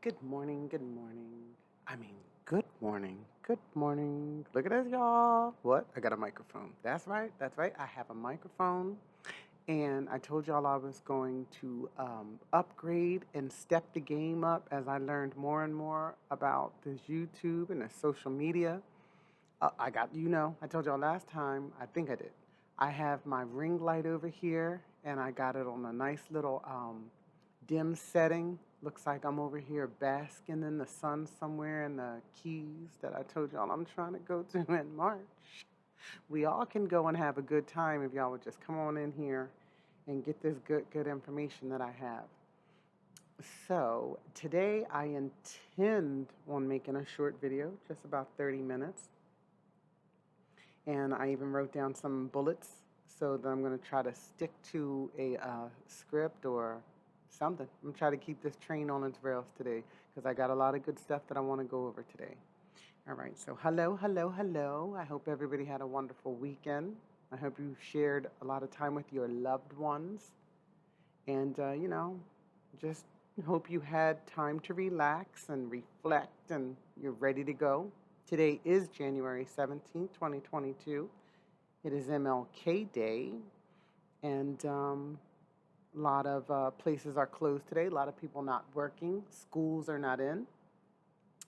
Good morning, good morning. I mean, good morning, good morning. Look at this, y'all. What? I got a microphone. That's right. I have a microphone. And I told y'all I was going to upgrade and step the game up as I learned more and more about this YouTube and the social media. I told y'all last time, I think I did. I have my ring light over here, and I got it on a nice little dim setting. Looks like I'm over here basking in the sun somewhere in the Keys that I told y'all I'm trying to go to in March. We all can go and have a good time if y'all would just come on in here and get this good information that I have. So today I intend on making a short video, just about 30 minutes. And I even wrote down some bullets so that I'm going to try to stick to a script or something. I'm going to try to keep this train on its rails today because I got a lot of good stuff that I want to go over today. All right, so hello. I hope everybody had a wonderful weekend. I hope you shared a lot of time with your loved ones. And, just hope you had time to relax and reflect and you're ready to go. Today is January 17th, 2022. It is MLK Day, and a lot of places are closed today. A lot of people not working. Schools are not in.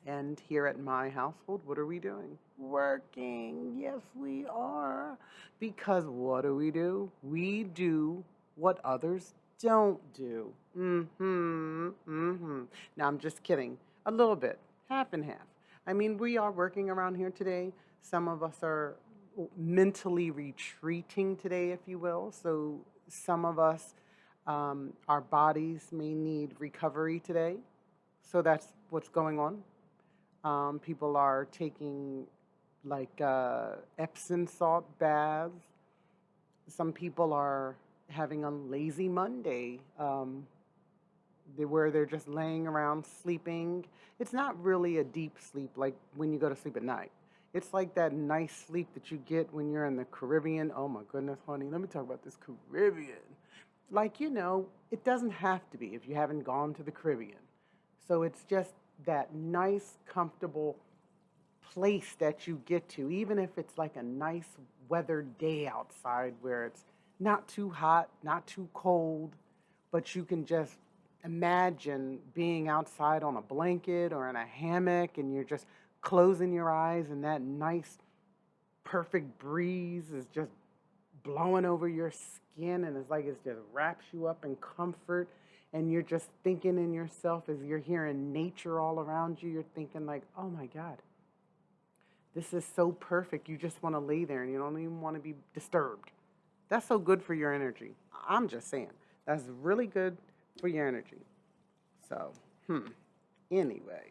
And here at my household, what are we doing? Working. Yes, we are. Because what do? We do what others don't do. Now, I'm just kidding. A little bit. Half and half. I mean, we are working around here today. Some of us are mentally retreating today, if you will. So some of us, our bodies may need recovery today. So that's what's going on. People are taking like Epsom salt baths. Some people are having a lazy Monday where they're just laying around sleeping. It's not really a deep sleep like when you go to sleep at night. It's like that nice sleep that you get when you're in the Caribbean. Oh my goodness, honey, let me talk about this Caribbean. Like, it doesn't have to be if you haven't gone to the Caribbean. So it's just that nice, comfortable place that you get to, even if it's like a nice weathered day outside where it's not too hot, not too cold, but you can just imagine being outside on a blanket or in a hammock and you're just closing your eyes and that nice, perfect breeze is just blowing over your skin and it's like it just wraps you up in comfort and you're just thinking in yourself as you're hearing nature all around you, you're thinking like, oh my God, this is so perfect. You just want to lay there and you don't even want to be disturbed. That's so good for your energy. I'm just saying. That's really good for your energy. So, anyway.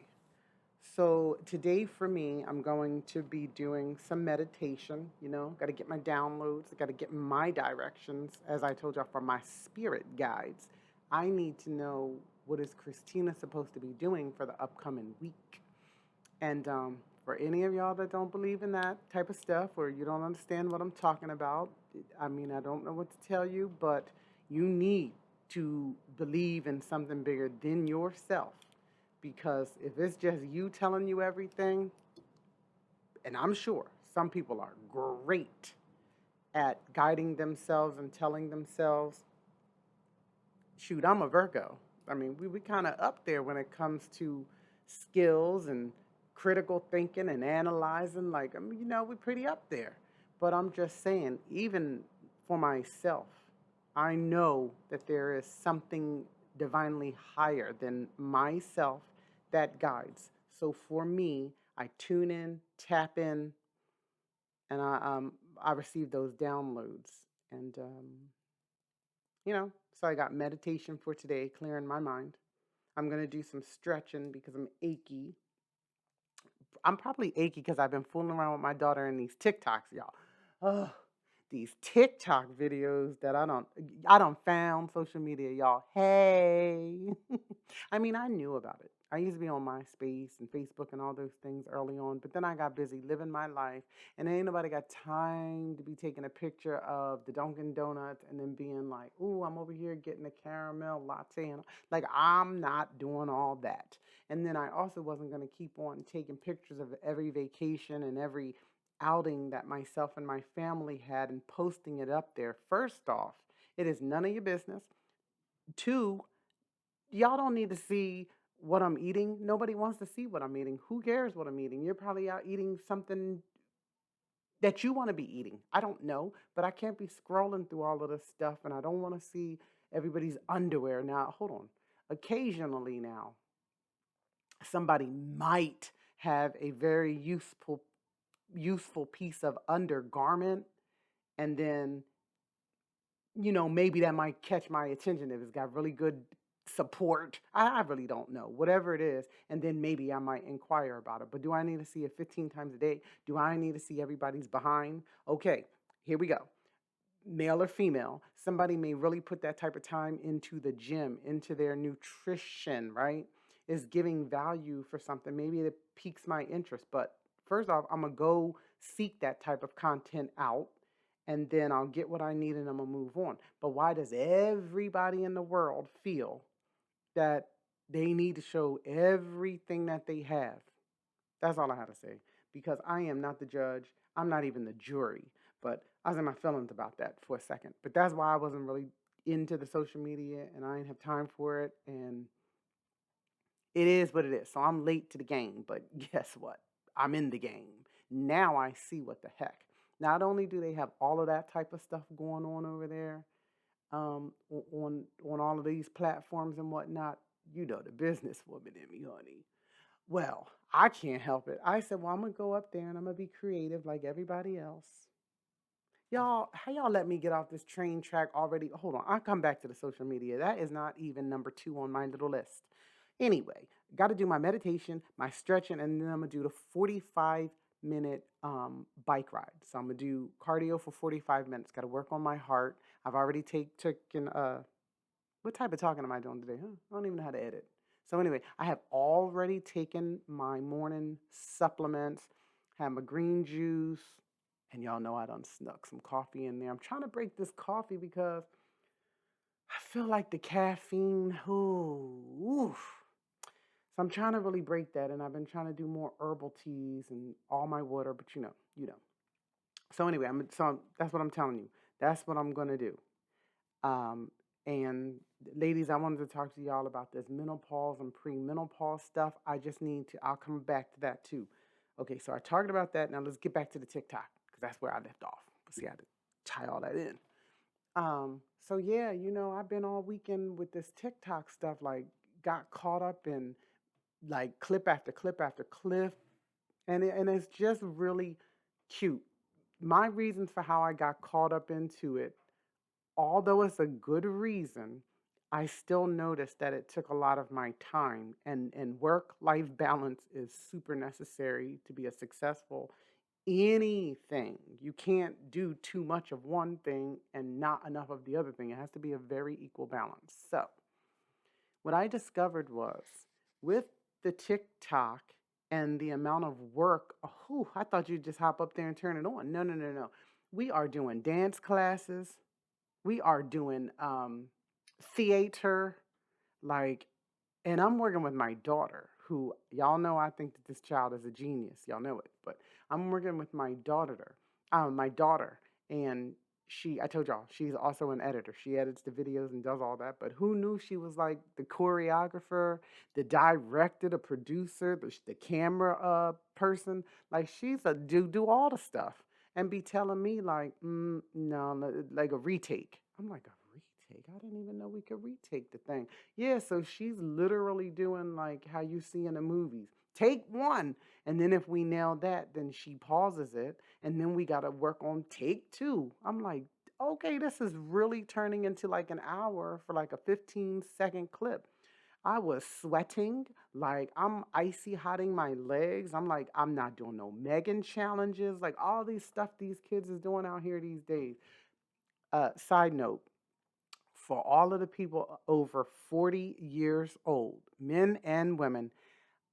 So, today for me, I'm going to be doing some meditation. Got to get my downloads. I got to get my directions. As I told y'all, for my spirit guides, I need to know what is Christina supposed to be doing for the upcoming week. And for any of y'all that don't believe in that type of stuff or you don't understand what I'm talking about, I mean, I don't know what to tell you, but you need to believe in something bigger than yourself. Because if it's just you telling you everything, and I'm sure some people are great at guiding themselves and telling themselves, shoot, I'm a Virgo. I mean, we kind of up there when it comes to skills and critical thinking and analyzing. Like, we're pretty up there. But I'm just saying, even for myself, I know that there is something divinely higher than myself that guides. So for me, I tune in, tap in, and I receive those downloads. And so I got meditation for today, clearing my mind. I'm going to do some stretching because I'm achy. I'm probably achy because I've been fooling around with my daughter in these TikToks, y'all. Oh, these TikTok videos that I don't found social media, y'all. Hey. I mean, I knew about it. I used to be on MySpace and Facebook and all those things early on, but then I got busy living my life, and ain't nobody got time to be taking a picture of the Dunkin' Donuts and then being like, "Ooh, I'm over here getting a caramel latte," and like I'm not doing all that. And then I also wasn't going to keep on taking pictures of every vacation and every outing that myself and my family had and posting it up there. First off, it is none of your business. Two, y'all don't need to see what I'm eating. Nobody wants to see what I'm eating. Who cares what I'm eating? You're probably out eating something that you want to be eating. I don't know, but I can't be scrolling through all of this stuff and I don't want to see everybody's underwear. Now, hold on. Occasionally now, somebody might have a very useful piece of undergarment, and then maybe that might catch my attention if it's got really good support. I really don't know. Whatever it is, and then maybe I might inquire about it. But do I need to see it 15 times a day? Do I need to see everybody's behind? Okay, here we go. Male or female, somebody may really put that type of time into the gym, into their nutrition, right? Is giving value for something. Maybe it piques my interest. But first off, I'm going to go seek that type of content out, and then I'll get what I need and I'm going to move on. But why does everybody in the world feel that they need to show everything that they have? That's all I have to say. Because I am not the judge. I'm not even the jury. But I was in my feelings about that for a second. But that's why I wasn't really into the social media and I didn't have time for it. And it is what it is. So I'm late to the game. But guess what? I'm in the game. Now I see what the heck. Not only do they have all of that type of stuff going on over there, on all of these platforms and whatnot, the businesswoman in me, honey. Well, I can't help it. I said, well, I'm going to go up there and I'm going to be creative like everybody else. Y'all, how y'all let me get off this train track already? Hold on. I'll come back to the social media. That is not even number 2 on my little list. Anyway, got to do my meditation, my stretching, and then I'm going to do the 45-minute bike ride. So I'm going to do cardio for 45 minutes. Got to work on my heart. I've already taken what type of talking am I doing today? Huh? I don't even know how to edit. So anyway, I have already taken my morning supplements, had my green juice, and y'all know I done snuck some coffee in there. I'm trying to break this coffee because I feel like the caffeine, oof. So I'm trying to really break that, and I've been trying to do more herbal teas and all my water, but you know. So anyway, that's what I'm telling you. That's what I'm gonna do. Um, and ladies, I wanted to talk to y'all about this menopause and premenopause stuff. I'll come back to that too. Okay, so I talked about that. Now let's get back to the TikTok because that's where I left off. But see, I had to tie all that in. So yeah, I've been all weekend with this TikTok stuff, like got caught up in like clip after clip after clip. And it's just really cute. My reasons for how I got caught up into it, although it's a good reason, I still noticed that it took a lot of my time, and work-life balance is super necessary to be a successful anything. You can't do too much of one thing and not enough of the other thing. It has to be a very equal balance. So, what I discovered was with the TikTok and the amount of work, I thought you'd just hop up there and turn it on. No, no, no, no. We are doing dance classes. We are doing theater, like, and I'm working with my daughter, who y'all know I think that this child is a genius. Y'all know it, but I'm working with my daughter, and I told y'all, she's also an editor. She edits the videos and does all that. But who knew she was like the choreographer, the director, the producer, the camera person? Like she's a do all the stuff and be telling me like, no, like a retake. I'm like, a retake? I didn't even know we could retake the thing. Yeah, so she's literally doing like how you see in the movies. Take one. And then if we nail that, then she pauses it. And then we got to work on take 2. I'm like, okay, this is really turning into like an hour for like a 15-second clip. I was sweating, like I'm icy hotting my legs. I'm like, I'm not doing no Megan challenges, like all these stuff these kids is doing out here these days. Side note, for all of the people over 40 years old, men and women,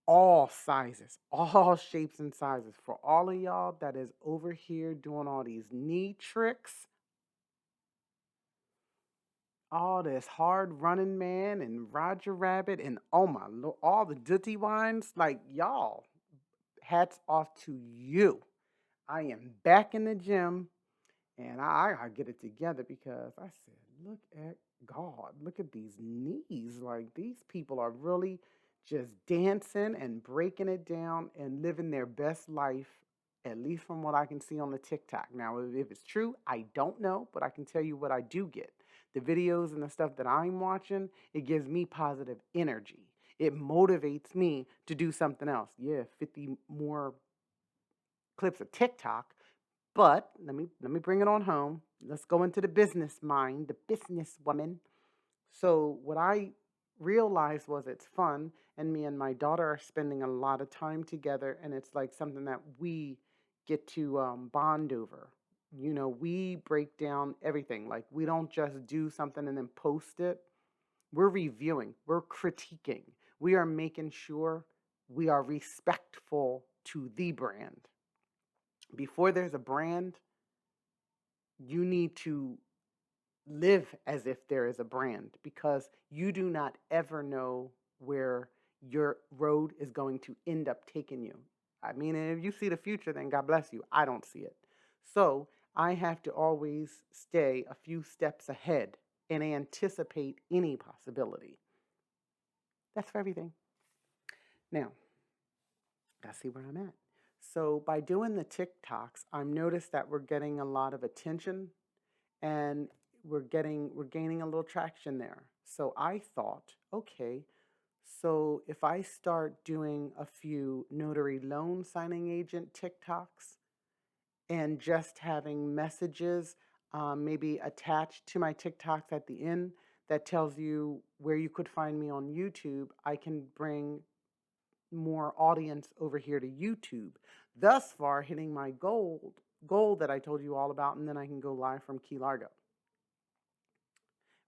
all sizes, all shapes and sizes, for all of y'all that is over here doing all these knee tricks, all this hard running man and Roger Rabbit and oh my lord, all the dirty wines, like y'all, hats off to you. I am back in the gym and I get it together because I said, look at God, look at these knees. Like these people are really just dancing and breaking it down and living their best life, at least from what I can see on the TikTok. Now, if it's true, I don't know, but I can tell you what I do get. The videos and the stuff that I'm watching, it gives me positive energy. It motivates me to do something else. Yeah, 50 more clips of TikTok, but let me bring it on home. Let's go into the business mind, the business woman. So what I realized was it's fun, and me and my daughter are spending a lot of time together, and it's like something that we get to bond over. You know, we break down everything. Like we don't just do something and then post it. We're reviewing, we're critiquing, we are making sure we are respectful to the brand. Before there's a brand, you need to live as if there is a brand because you do not ever know where your road is going to end up taking you. I mean, if you see the future, then God bless you. I don't see it. So I have to always stay a few steps ahead and anticipate any possibility. That's for everything. Now, let's see where I'm at. So by doing the TikToks, I've noticed that we're getting a lot of attention and we're gaining a little traction there. So I thought, okay, so if I start doing a few notary loan signing agent TikToks and just having messages maybe attached to my TikToks at the end that tells you where you could find me on YouTube, I can bring more audience over here to YouTube. Thus far hitting my goal that I told you all about, and then I can go live from Key Largo.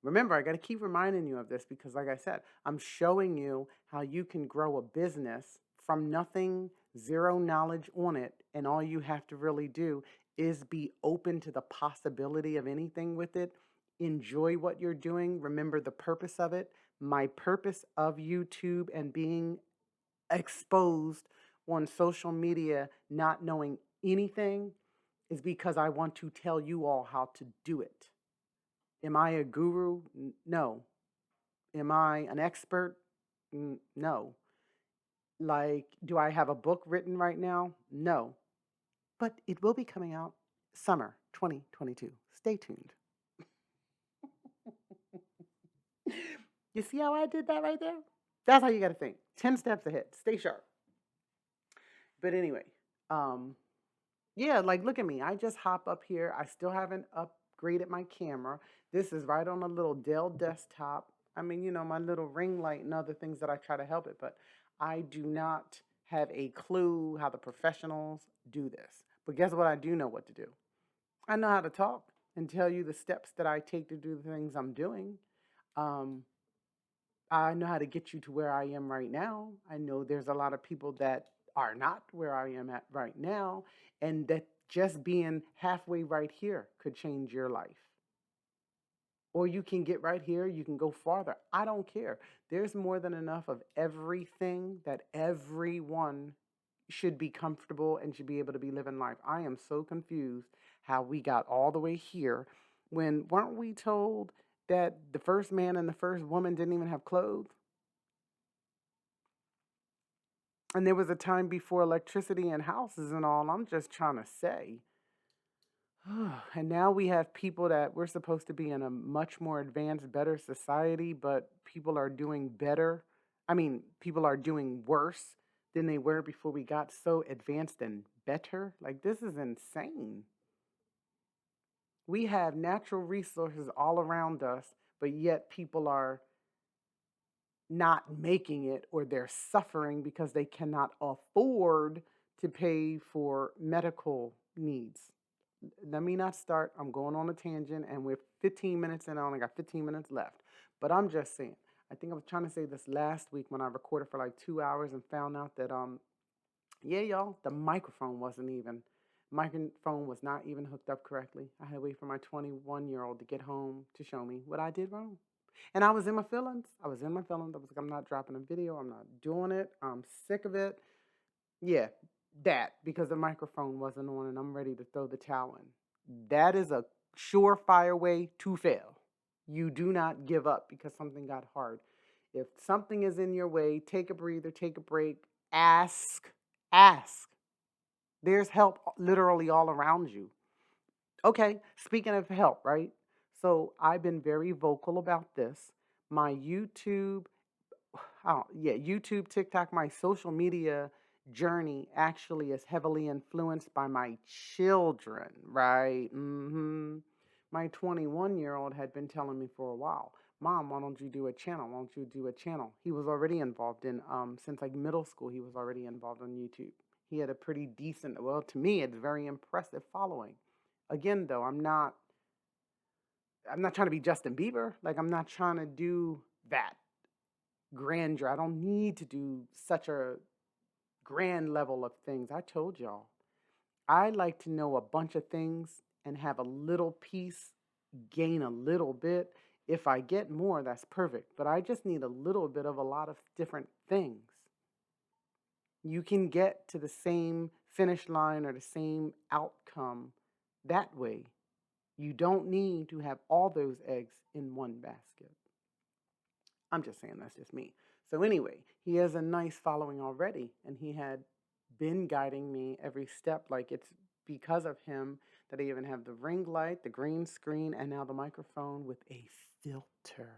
Remember, I got to keep reminding you of this because, like I said, I'm showing you how you can grow a business from nothing, zero knowledge on it, and all you have to really do is be open to the possibility of anything with it. Enjoy what you're doing. Remember the purpose of it. My purpose of YouTube and being exposed on social media, not knowing anything, is because I want to tell you all how to do it. Am I a guru? No. Am I an expert? No. Like, do I have a book written right now? No. But it will be coming out summer 2022. Stay tuned. You see how I did that right there? That's how you got to think. 10 steps ahead. Stay sharp. But anyway, um, yeah, like look at me. I just hop up here. I still haven't upgraded my camera. This is right on a little Dell desktop. I mean, you know, my little ring light and other things that I try to help it, but I do not have a clue how the professionals do this. But guess what? I do know what to do. I know how to talk and tell you the steps that I take to do the things I'm doing. Um, I know how to get you to where I am right now. I know there's a lot of people that are not where I am at right now, and that just being halfway right here could change your life. Or you can get right here, you can go farther. I don't care. There's more than enough of everything that everyone should be comfortable and should be able to be living life. I am so confused how we got all the way here when weren't we told that the first man and the first woman didn't even have clothes? And there was a time before electricity and houses and all. I'm just trying to say. And now we have people that we're supposed to be in a much more advanced, better society, but people are doing better. I mean, people are doing worse than they were before we got so advanced and better. Like, this is insane. We have natural resources all around us, but yet people are not making it, or they're suffering because they cannot afford to pay for medical needs. Let me not start. I'm going on a tangent, and we're 15 minutes in. I only got 15 minutes left. But I'm just saying, I think I was trying to say this last week when I recorded for like 2 hours and found out that yeah, y'all, the microphone was not even hooked up correctly. I had to wait for my 21-year-old to get home to show me what I did wrong. And I was in my feelings. I was in my feelings. I was like, I'm not dropping a video. I'm not doing it. I'm sick of it. Yeah, that, because the microphone wasn't on and I'm ready to throw the towel in. That is a surefire way to fail. You do not give up because something got hard. If something is in your way, take a breather, take a break, ask, ask. There's help literally all around you. Okay, speaking of help, right? So I've been very vocal about this. My YouTube, YouTube, TikTok, my social media journey actually is heavily influenced by my children, right? My 21-year-old had been telling me for a while, Mom, why don't you do a channel? Why don't you do a channel? He was already involved in, since like middle school, he was already involved on YouTube. He had a pretty decent, well, to me, it's very impressive following. Again, though, I'm not trying to be Justin Bieber. Like, I'm not trying to do that grandeur. I don't need to do such a grand level of things. I told y'all, I like to know a bunch of things and have a little piece, gain a little bit. If I get more, that's perfect. But I just need a little bit of a lot of different things. You can get to the same finish line or the same outcome that way. You don't need to have all those eggs in one basket. I'm just saying, that's just me. So anyway, he has a nice following already, and he had been guiding me every step. Like, it's because of him that I even have the ring light, the green screen, and now the microphone with a filter.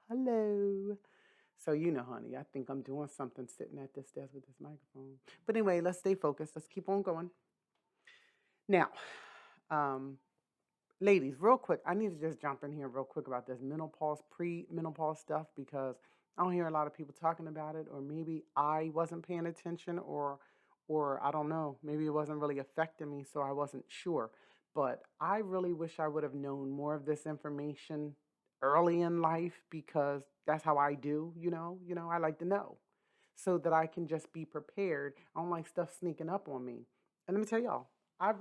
Hello. So, honey, I think I'm doing something sitting at this desk with this microphone. But anyway, let's stay focused. Let's keep on going. Now, um, ladies, real quick, I need to just jump in here real quick about this menopause, pre-menopause stuff, because I don't hear a lot of people talking about it, or maybe I wasn't paying attention, or I don't know, maybe it wasn't really affecting me, so I wasn't sure. But I really wish I would have known more of this information early in life, because that's how I do, I like to know so that I can just be prepared. I don't like stuff sneaking up on me. And let me tell y'all, I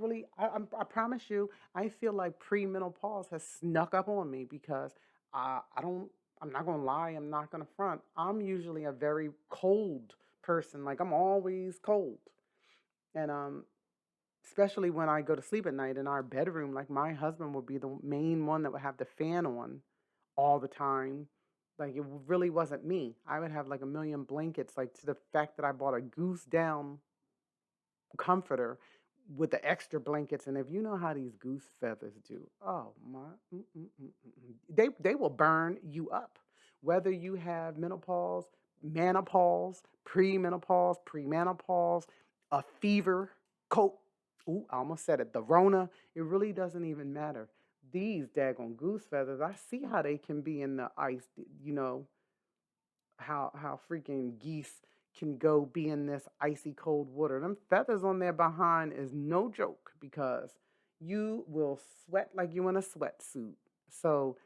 promise you, I feel like premenopause has snuck up on me, because I don't, I'm not gonna lie, I'm not gonna front. I'm usually a very cold person. Like, I'm always cold, and especially when I go to sleep at night in our bedroom. Like, my husband would be the main one that would have the fan on all the time. Like, it really wasn't me. I would have like a million blankets, like, to the fact that I bought a goose down comforter with the extra blankets. And if you know how these goose feathers do, oh my, they will burn you up. Whether you have menopause, menopause, premenopause, a fever, cold. Ooh, I almost said it. The Rona. It really doesn't even matter. These daggone goose feathers, I see how they can be in the ice. You know how freaking geese can go be in this icy cold water. Them feathers on their behind is no joke, because you will sweat like you in a sweatsuit. So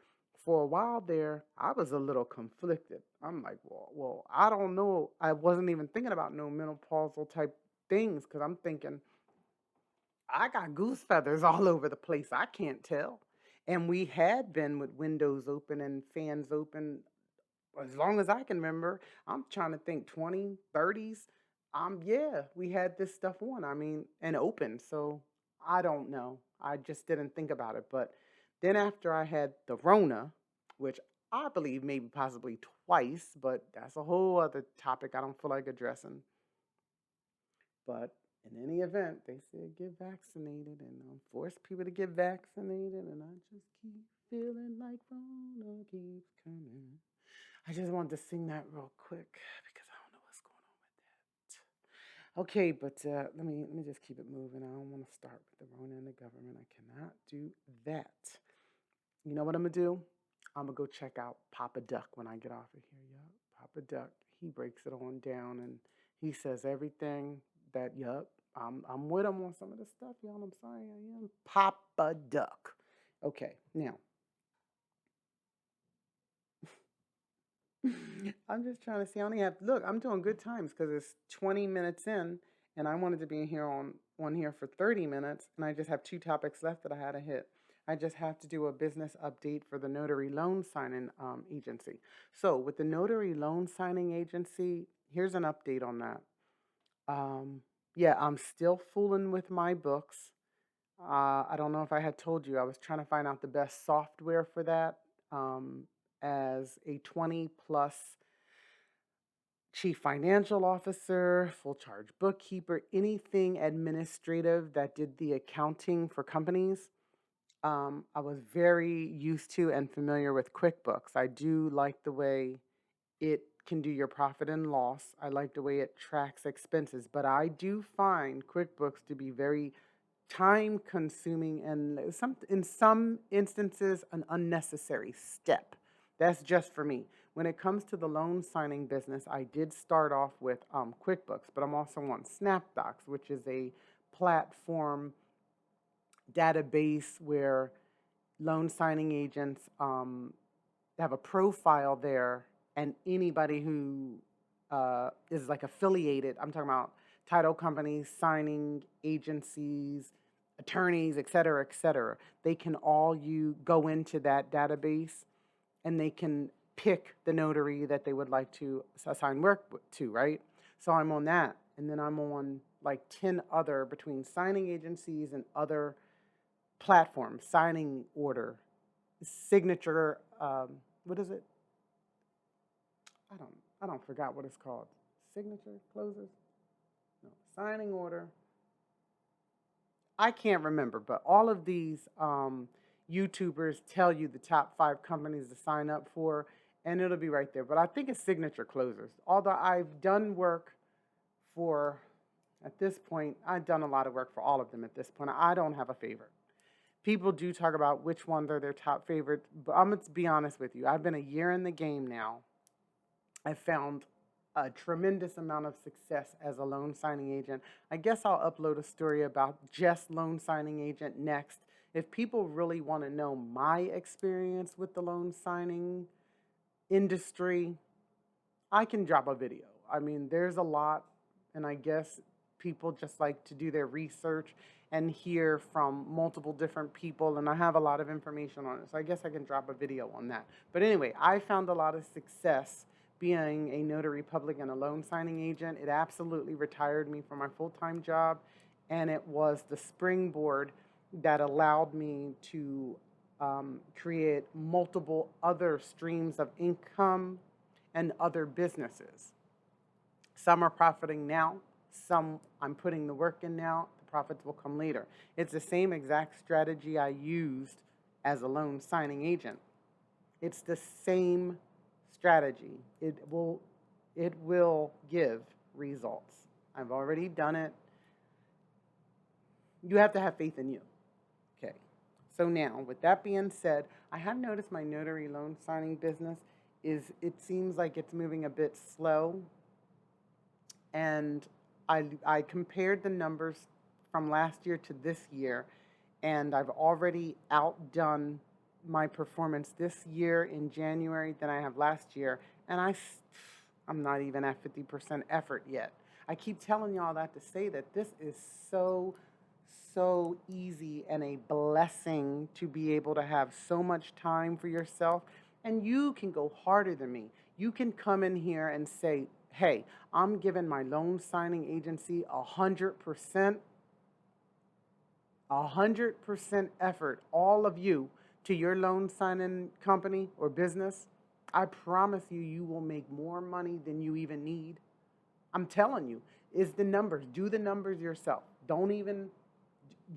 for a while there, I was a little conflicted. I'm like, well, I don't know. I wasn't even thinking about no menopausal type things, because I'm thinking I got goose feathers all over the place. I can't tell. And we had been with windows open and fans open as long as I can remember. I'm trying to think, 20, 30s. Yeah, we had this stuff on. I mean, and open. So I don't know. I just didn't think about it. But then after I had the Rona, which I believe maybe possibly twice, but that's a whole other topic I don't feel like addressing. But in any event, they said get vaccinated, and force people to get vaccinated, and I just keep feeling like Rona keeps coming. I just wanted to sing that real quick because I don't know what's going on with that. Okay, but let me just keep it moving. I don't want to start with the Rona and the government. I cannot do that. You know what I'm gonna do? I'm gonna go check out Papa Duck when I get off of here, y'all. Papa Duck. He breaks it on down and he says everything that, yup, I'm with him on some of the stuff, y'all. I'm sorry, I am. Papa Duck. Okay, now, I'm just trying to see. I only have, look, I'm doing good times because it's 20 minutes in and I wanted to be in here on here for 30 minutes and I just have two topics left that I had to hit. I just have to do a business update for the notary loan signing agency. So with the notary loan signing agency, here's an update on that. Um, yeah, I'm still fooling with my books. I don't know if I had told you, I was trying to find out the best software for that. Um, as a 20 plus chief financial officer, full charge bookkeeper, anything administrative that did the accounting for companies. I was very used to and familiar with QuickBooks. I do like the way it can do your profit and loss. I like the way it tracks expenses, but I do find QuickBooks to be very time consuming and in some instances an unnecessary step. That's just for me. When it comes to the loan signing business, I did start off with QuickBooks, but I'm also on SnapDocs, which is a platform database where loan signing agents have a profile there, and anybody who is like affiliated, I'm talking about title companies, signing agencies, attorneys, et cetera, they can all you go into that database and they can pick the notary that they would like to assign work to, right? So I'm on that. And then I'm on like 10 other between signing agencies and other platforms, signing order, signature, what is it? I don't I don't forgot what it's called. Signature closers? No, signing order. I can't remember, but all of these YouTubers tell you the top 5 companies to sign up for, and it'll be right there. But I think it's signature closers. Although I've done work for, at this point, I've done a lot of work for all of them at this point. I don't have a favorite. People do talk about which ones are their top favorite, but I'm going to be honest with you. I've been a year in the game now. I found a tremendous amount of success as a loan signing agent. I guess I'll upload a story about just loan signing agent next. If people really want to know my experience with the loan signing industry, I can drop a video. I mean, there's a lot, and I guess people just like to do their research and hear from multiple different people, and I have a lot of information on it. So I guess I can drop a video on that. But anyway, I found a lot of success being a notary public and a loan signing agent. It absolutely retired me from my full-time job, and it was the springboard that allowed me to create multiple other streams of income and other businesses. Some are profiting now, some I'm putting the work in now, the profits will come later. It's the same exact strategy I used as a loan signing agent. It's the same strategy. It will give results. I've already done it. You have to have faith in you. Okay. So now, with that being said, I have noticed my notary loan signing business it seems like it's moving a bit slow. And I compared the numbers from last year to this year, and I've already outdone my performance this year in January than I have last year, and I'm not even at 50% effort yet. I keep telling y'all that to say that this is so easy and a blessing to be able to have so much time for yourself, and you can go harder than me. You can come in here and say, hey, I'm giving my loan signing agency 100%, 100% effort, all of you, to your loan signing company or business. I promise you, you will make more money than you even need. I'm telling you, is the numbers. Do the numbers yourself. Don't even,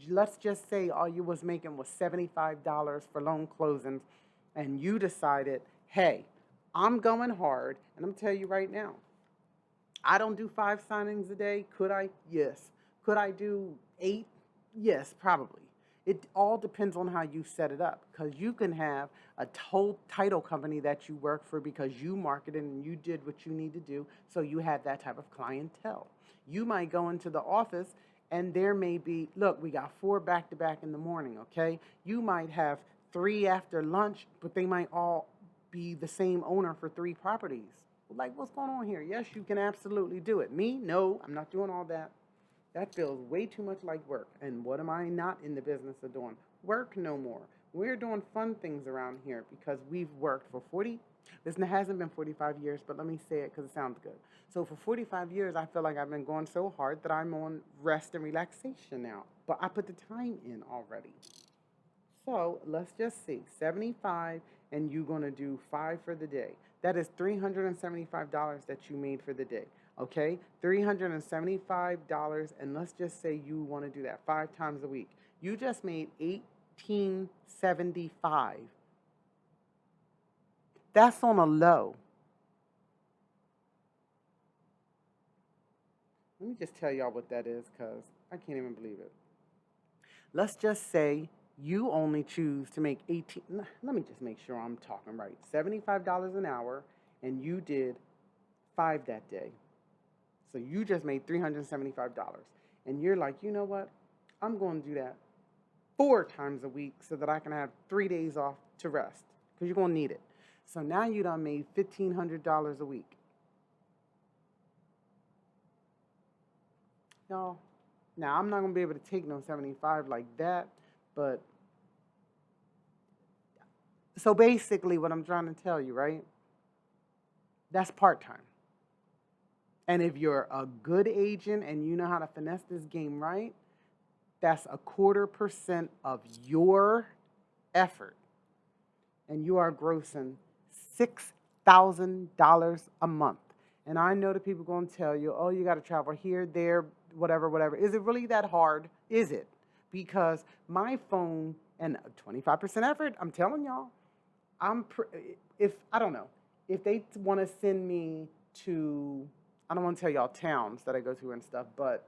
let's just say all you was making was $75 for loan closings, and you decided, hey, I'm going hard, and I'm telling you right now, I don't do 5 signings a day. Could I? Yes. Could I do 8? Yes, probably. It all depends on how you set it up, because you can have a whole title company that you work for because you marketed and you did what you need to do, so you have that type of clientele. You might go into the office and there may be, look, we got four back to back in the morning, okay? You might have three after lunch, but they might all be the same owner for three properties. Like, what's going on here? Yes, you can absolutely do it. Me, no, I'm not doing all that. That feels way too much like work. And what am I not in the business of doing? Work no more. We're doing fun things around here because we've worked for 40, this hasn't been 45 years, but let me say it because it sounds good. So for 45 years, I feel like I've been going so hard that I'm on rest and relaxation now. But I put the time in already. So let's just see, 75, and you're going to do 5 for the day. That is $375 that you made for the day. Okay? $375, and let's just say you want to do that 5 times a week. You just made 1875. That's on a low. Let me just tell y'all what that is because I can't even believe it. Let's just say you only choose to make 18, let me just make sure I'm talking right. $75 an hour, and you did 5 that day. So you just made $375. And you're like, you know what? I'm going to do that 4 times a week so that I can have 3 days off to rest because you're going to need it. So now you done made $1,500 a week. Y'all, now I'm not going to be able to take no 75 like that, but so basically what I'm trying to tell you, right? That's part-time. And if you're a good agent and you know how to finesse this game right, that's 0.25% of your effort. And you are grossing $6,000 a month. And I know that people are going to tell you, oh, you got to travel here, there, whatever, whatever. Is it really that hard? Is it? Because my phone and 25% effort, I'm telling y'all, if, I don't know, if they want to send me to, I don't want to tell y'all towns that I go to and stuff, but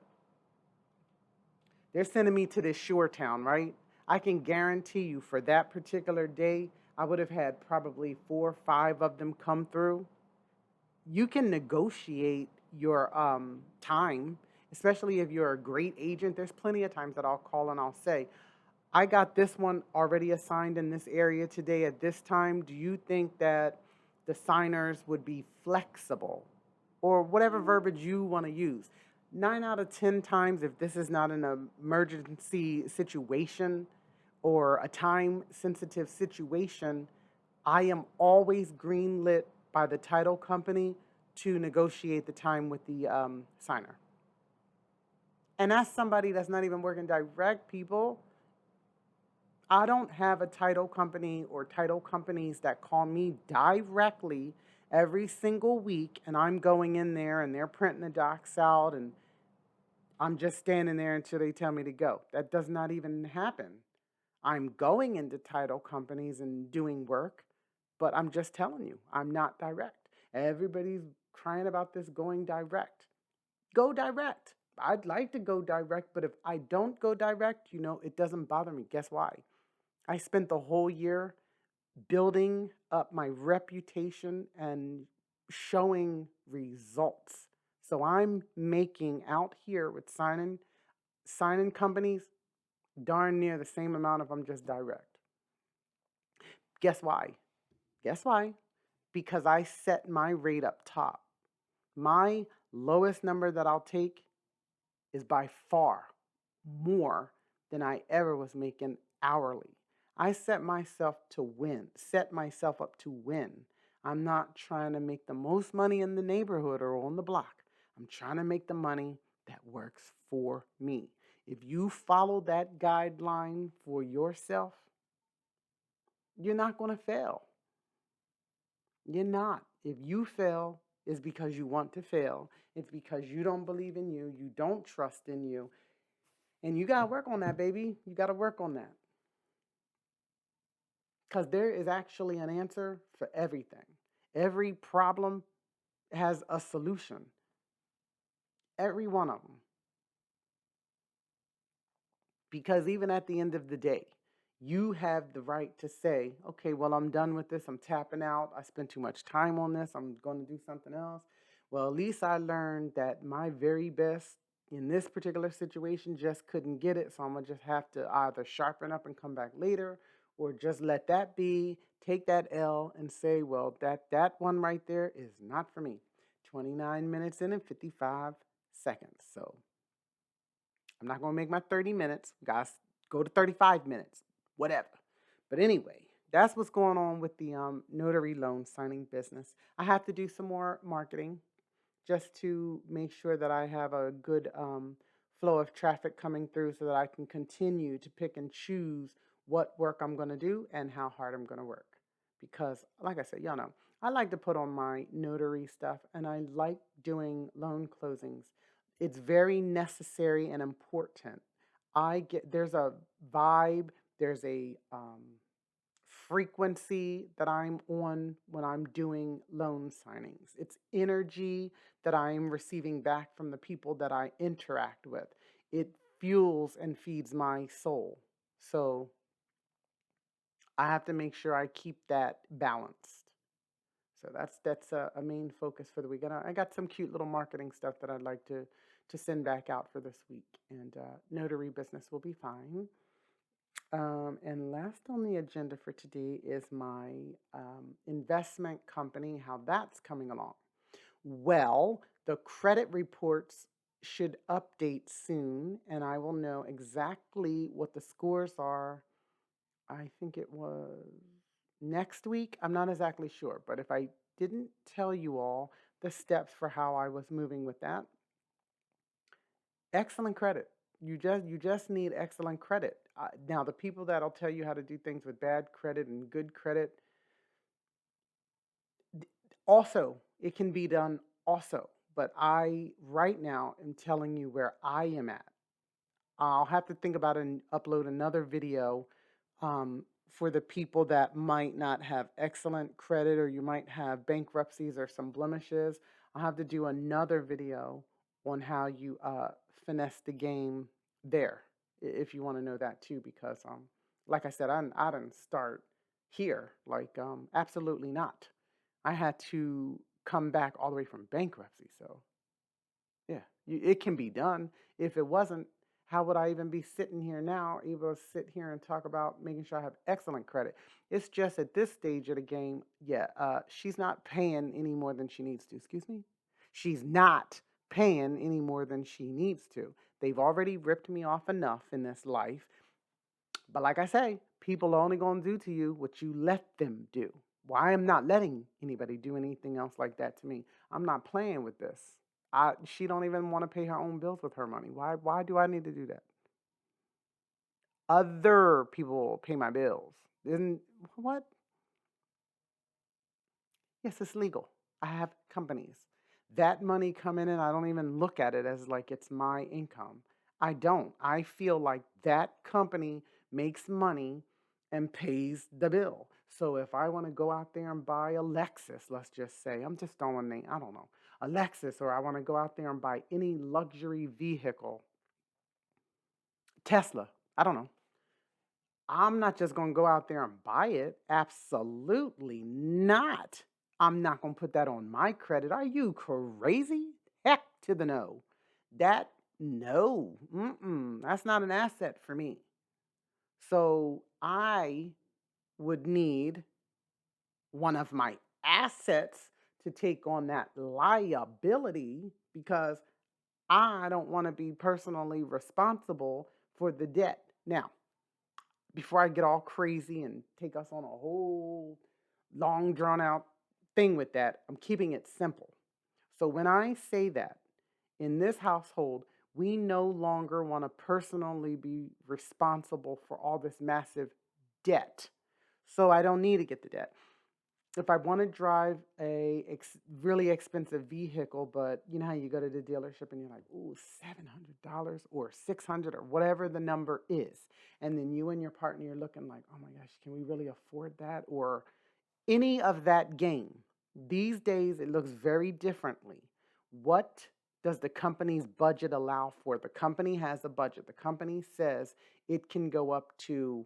they're sending me to this shore town, right? I can guarantee you for that particular day, I would have had probably 4 or 5 of them come through. You can negotiate your time, especially if you're a great agent. There's plenty of times that I'll call and I'll say, I got this one already assigned in this area today at this time. Do you think that the signers would be flexible? Or whatever verbiage you want to use. 9 out of 10 times, if this is not an emergency situation or a time-sensitive situation, I am always greenlit by the title company to negotiate the time with the signer. And that's somebody that's not even working direct, people. I don't have a title company or title companies that call me directly every single week, and I'm going in there and they're printing the docs out and I'm just standing there until they tell me to go. That does not even happen. I'm going into title companies and doing work, but I'm just telling you, I'm not direct. Everybody's crying about this going direct. Go direct. I'd like to go direct, but if I don't go direct, it doesn't bother me. Guess why? I spent the whole year building up my reputation and showing results. So I'm making out here with signing companies darn near the same amount if I'm just direct. Guess why? Guess why? Because I set my rate up top. My lowest number that I'll take is by far more than I ever was making hourly. I set myself up to win. I'm not trying to make the most money in the neighborhood or on the block. I'm trying to make the money that works for me. If you follow that guideline for yourself, you're not going to fail. You're not. If you fail, it's because you want to fail. It's because you don't believe in you. You don't trust in you. And you got to work on that, baby. You got to work on that. Because there is actually an answer for everything. Every problem has a solution. Every one of them. Because even at the end of the day, you have the right to say, okay, well, I'm done with this. I'm tapping out. I spent too much time on this. I'm going to do something else. Well, at least I learned that my very best in this particular situation just couldn't get it. So I'm going to just have to either sharpen up and come back later or just let that be, take that L and say, well, that one right there is not for me. 29 minutes in and 55 seconds. So I'm not going to make my 30 minutes. Guys, go to 35 minutes, whatever. But anyway, that's what's going on with the notary loan signing business. I have to do some more marketing just to make sure that I have a good flow of traffic coming through so that I can continue to pick and choose what work I'm going to do and how hard I'm going to work. Because, like I said, y'all know, I like to put on my notary stuff and I like doing loan closings. It's very necessary and important. There's a vibe, there's a frequency that I'm on when I'm doing loan signings. It's energy that I'm receiving back from the people that I interact with. It fuels and feeds my soul. So I have to make sure I keep that balanced. So that's a main focus for the week. And I got some cute little marketing stuff that I'd like to send back out for this week. And notary business will be fine. And last on the agenda for today is my investment company, how that's coming along. Well, the credit reports should update soon, and I will know exactly what the scores are. I think it was next week. I'm not exactly sure, but if I didn't tell you all the steps for how I was moving with that, excellent credit. You just need excellent credit. Now, the people that'll tell you how to do things with bad credit and good credit, also it can be done also. But I right now am telling you where I am at. I'll have to think about it and upload another video for the people that might not have excellent credit or you might have bankruptcies or some blemishes. I'll have to do another video on how you finesse the game there if you want to know that too, because like I said, I didn't start here. Like absolutely not. I had to come back all the way from bankruptcy. So yeah, it can be done. If it wasn't, how would I even be sitting here now, able to sit here and talk about making sure I have excellent credit? It's just at this stage of the game, yeah, she's not paying any more than she needs to. Excuse me? She's not paying any more than she needs to. They've already ripped me off enough in this life. But like I say, people are only going to do to you what you let them do. Well, I am not letting anybody do anything else like that to me. I'm not playing with this. She don't even want to pay her own bills with her money. Why do I need to do that? Other people pay my bills. Isn't what? Yes, it's legal. I have companies. That money coming in, I don't even look at it as like it's my income. I don't. I feel like that company makes money and pays the bill. So if I want to go out there and buy a Lexus, let's just say, I'm just throwing name, I don't know, a Lexus, or I want to go out there and buy any luxury vehicle, Tesla, I don't know. I'm not just going to go out there and buy it. Absolutely not. I'm not going to put that on my credit. Are you crazy? Heck to the no. That, no. That's not an asset for me. So I would need one of my assets to take on that liability because I don't want to be personally responsible for the debt. Now, before I get all crazy and take us on a whole long drawn out thing with that, I'm keeping it simple. So when I say that in this household, we no longer want to personally be responsible for all this massive debt. So I don't need to get the debt. If I want to drive a really expensive vehicle, but you know how you go to the dealership and you're like, ooh, $700 or $600 or whatever the number is. And then you and your partner, you're looking like, oh my gosh, can we really afford that? Or any of that game. These days, it looks very differently. What does the company's budget allow for? The company has a budget. The company says it can go up to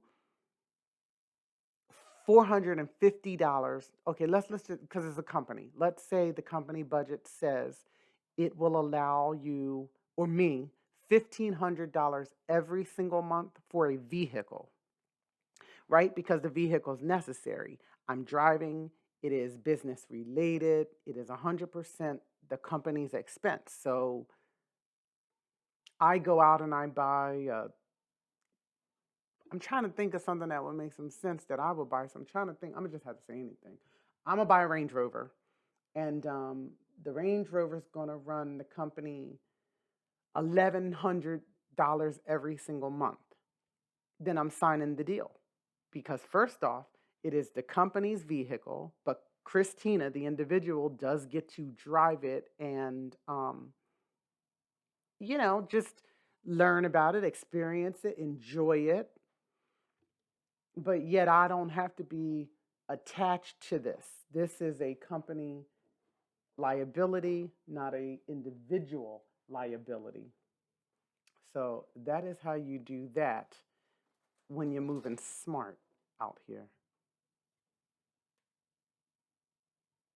$450. Okay, let's because it's a company. Let's say the company budget says it will allow you or me $1,500 every single month for a vehicle, right? Because the vehicle is necessary. I'm driving, it is business related, it is 100% the company's expense. So I go out and I buy, I'm trying to think of something that would make some sense that I would buy. So I'm trying to think, I'm gonna just have to say anything. I'm gonna buy a Range Rover, and the Range Rover is gonna run the company $1,100 every single month. Then I'm signing the deal because, first off, it is the company's vehicle, but Christina, the individual, does get to drive it and, just learn about it, experience it, enjoy it. But yet, I don't have to be attached to this. This is a company liability, not a individual liability. So that is how you do that when you're moving smart out here.